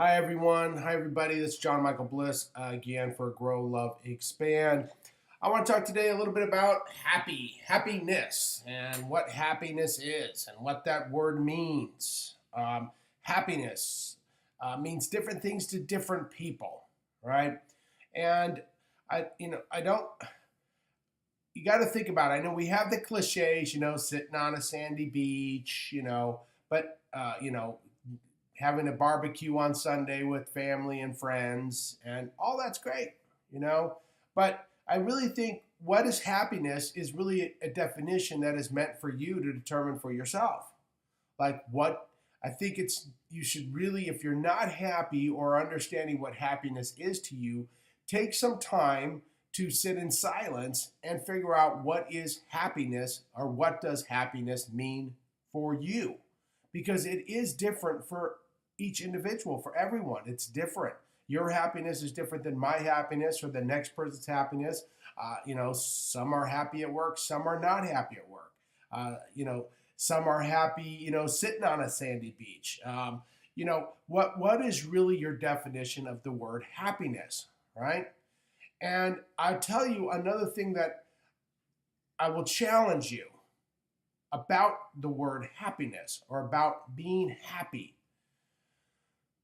Hi, everyone. Hi, everybody. This is John Michael Bliss again for Grow, Love, Expand. I want to talk today a little bit about happiness, and what happiness is, and what that word means. Happiness means different things to different people, right? And I don't. You got to think about it. I know we have the cliches, sitting on a sandy beach, but having a barbecue on Sunday with family and friends, and all that's great. But I really think what is happiness is really a definition that is meant for you to determine for yourself. Like what I think you should really, if you're not happy or understanding what happiness is to you, take some time to sit in silence and figure out what is happiness, or what does happiness mean for you, because it is different for each individual, for everyone. It's different. Your happiness is different than my happiness or the next person's happiness. Some are happy at work, some are not happy at work. Some are happy, sitting on a sandy beach. What is really your definition of the word happiness, right? And I'll tell you another thing that I will challenge you about the word happiness, or about being happy.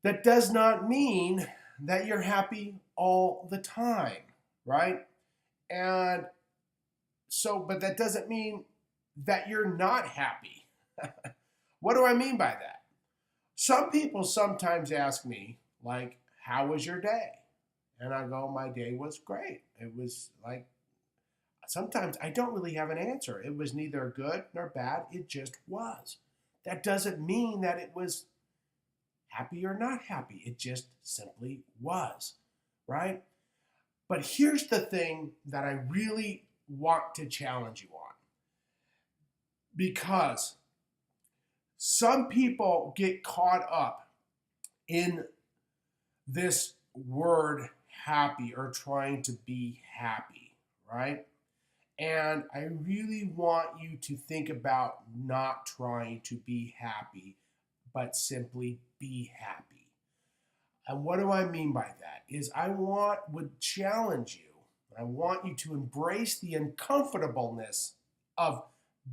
That does not mean that you're happy all the time, right? And but that doesn't mean that you're not happy. What do I mean by that? Some people sometimes ask me, like, how was your day? And I go, my day was great. It was like, sometimes I don't really have an answer. It was neither good nor bad. It just was. That doesn't mean that it was happy or not happy. It just simply was, right? But here's the thing that I really want to challenge you on. Because some people get caught up in this word happy, or trying to be happy, right? And I really want you to think about not trying to be happy, but simply be happy. And what do I mean by that? Is would challenge you. I want you to embrace the uncomfortableness of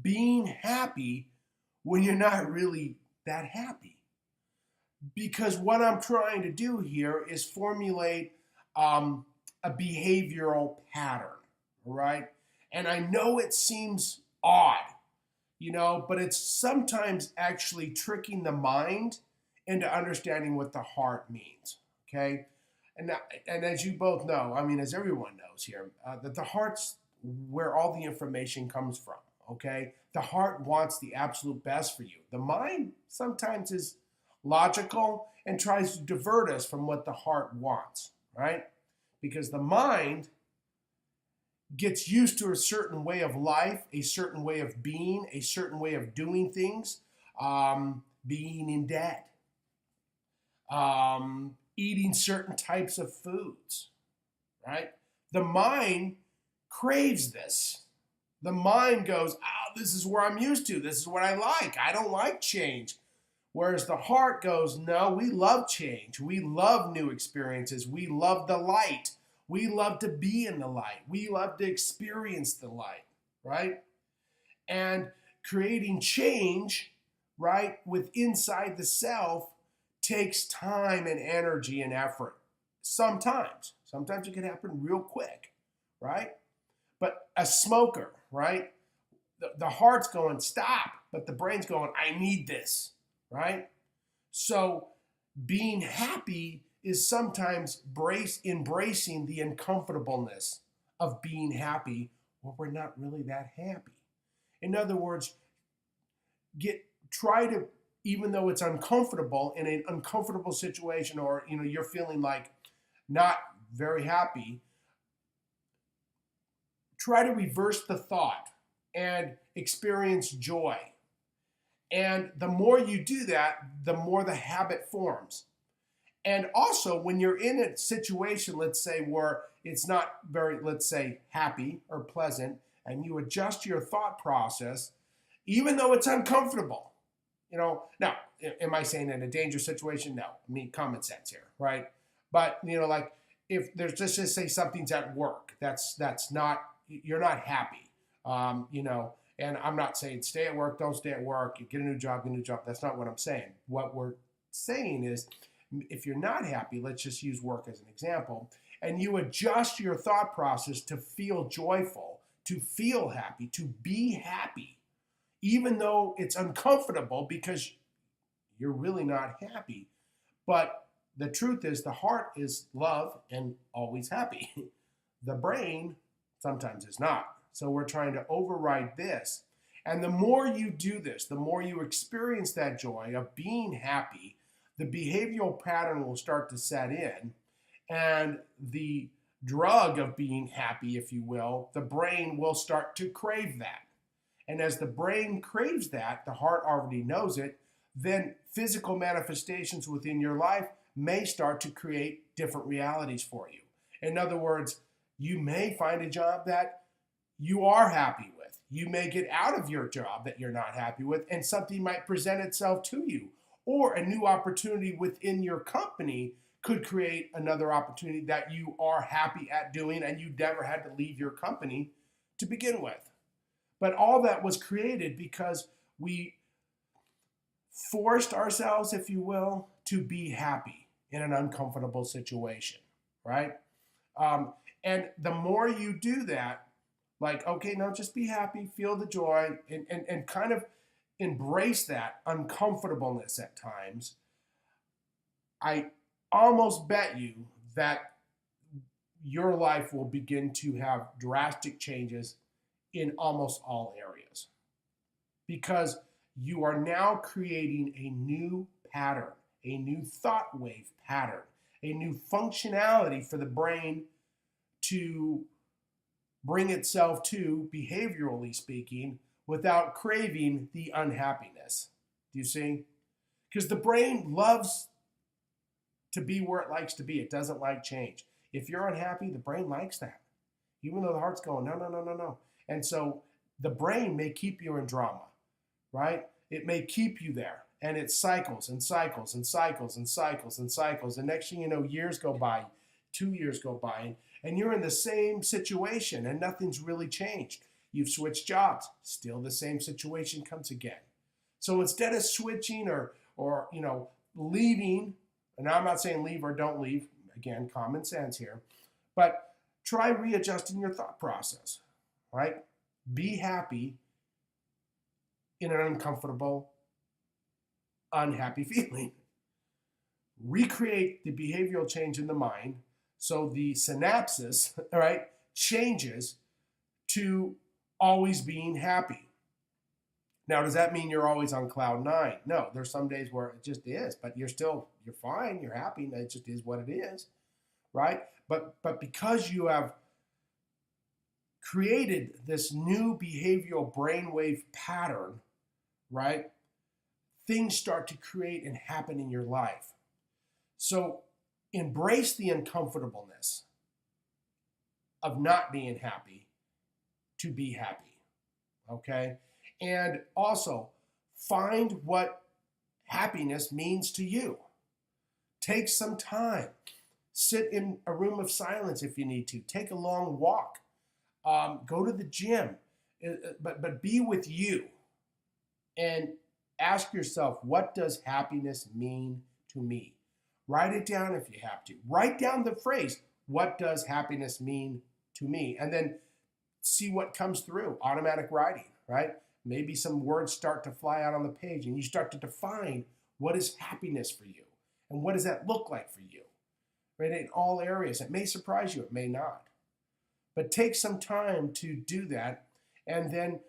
being happy when you're not really that happy. Because what I'm trying to do here is formulate a behavioral pattern, right? And I know it seems odd, but it's sometimes actually tricking the mind into understanding what the heart means, okay? And as you both know, as everyone knows here, that the heart's where all the information comes from, okay? The heart wants the absolute best for you. The mind sometimes is logical and tries to divert us from what the heart wants, right? Because the mind gets used to a certain way of life, a certain way of being, a certain way of doing things, being in debt, eating certain types of foods, right? The mind craves this. The mind goes, oh, this is where I'm used to. This is what I like. I don't like change. Whereas the heart goes, no, we love change. We love new experiences. We love the light. We love to be in the light. We love to experience the light, right? And creating change, right, with inside the self takes time and energy and effort. Sometimes it can happen real quick, right? But a smoker, right? The heart's going, stop, but the brain's going, I need this, right? So being happy is sometimes embracing the uncomfortableness of being happy when we're not really that happy. In other words, try to, even though it's uncomfortable, in an uncomfortable situation, or you're feeling like not very happy, try to reverse the thought and experience joy. And the more you do that, the more the habit forms. And also, when you're in a situation, let's say, where it's not very, let's say, happy or pleasant, and you adjust your thought process, even though it's uncomfortable, Now, am I saying in a dangerous situation? No. I mean, common sense here, right? But, like if there's just say something's at work, that's not, you're not happy, and I'm not saying stay at work, don't stay at work, get a new job, get a new job. That's not what I'm saying. What we're saying is if you're not happy, let's just use work as an example, and you adjust your thought process to feel joyful, to feel happy, to be happy, even though it's uncomfortable because you're really not happy. But the truth is, the heart is love and always happy. The brain sometimes is not. So we're trying to override this. And the more you do this, the more you experience that joy of being happy, the behavioral pattern will start to set in. And the drug of being happy, if you will, the brain will start to crave that. And as the brain craves that, the heart already knows it, then physical manifestations within your life may start to create different realities for you. In other words, you may find a job that you are happy with. You may get out of your job that you're not happy with, and something might present itself to you. Or a new opportunity within your company could create another opportunity that you are happy at doing, and you never had to leave your company to begin with. But all that was created because we forced ourselves, if you will, to be happy in an uncomfortable situation, right? And the more you do that, like, okay, no, just be happy, feel the joy, and kind of embrace that uncomfortableness at times, I almost bet you that your life will begin to have drastic changes in almost all areas, because you are now creating a new pattern, a new thought wave pattern, a new functionality for the brain to bring itself to, behaviorally speaking, without craving the unhappiness. Do you see? Because the brain loves to be where it likes to be. It doesn't like change. If you're unhappy, the brain likes that, even though the heart's going, no, no, no, no, no. And so the brain may keep you in drama, right? It may keep you there, and it cycles and cycles and cycles and cycles and cycles. And next thing you know, years go by, 2 years go by, and you're in the same situation, and nothing's really changed. You've switched jobs, still the same situation comes again. So instead of switching or leaving, and I'm not saying leave or don't leave, again, common sense here, but try readjusting your thought process, right? Be happy in an uncomfortable, unhappy feeling. Recreate the behavioral change in the mind so the synapses, right, changes to always being happy. Now, does that mean you're always on cloud nine? No, there's some days where it just is, but you're fine, you're happy, and it just is what it is, right? But because you have created this new behavioral brainwave pattern, right, things start to create and happen in your life. So embrace the uncomfortableness of not being happy to be happy, okay? And also find what happiness means to you. Take some time. Sit in a room of silence if you need to. Take a long walk. Go to the gym. But be with you. And ask yourself, what does happiness mean to me? Write it down if you have to. Write down the phrase, what does happiness mean to me? And then see what comes through. Automatic writing, right? Maybe some words start to fly out on the page and you start to define what is happiness for you and what does that look like for you, right? In all areas. It may surprise you, it may not. But take some time to do that, and then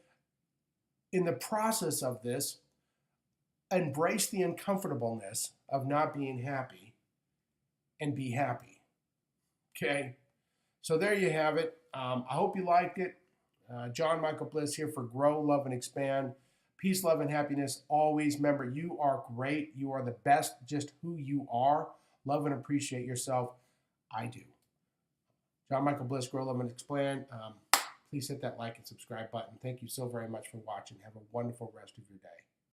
in the process of this, embrace the uncomfortableness of not being happy and be happy. Okay? So there you have it. I hope you liked it. John Michael Bliss here for Grow, Love, and Expand. Peace, love, and happiness. Always remember, you are great. You are the best, just who you are. Love and appreciate yourself. I do. John Michael Bliss, Grow, Love, and Expand. Please hit that like and subscribe button. Thank you so very much for watching. Have a wonderful rest of your day.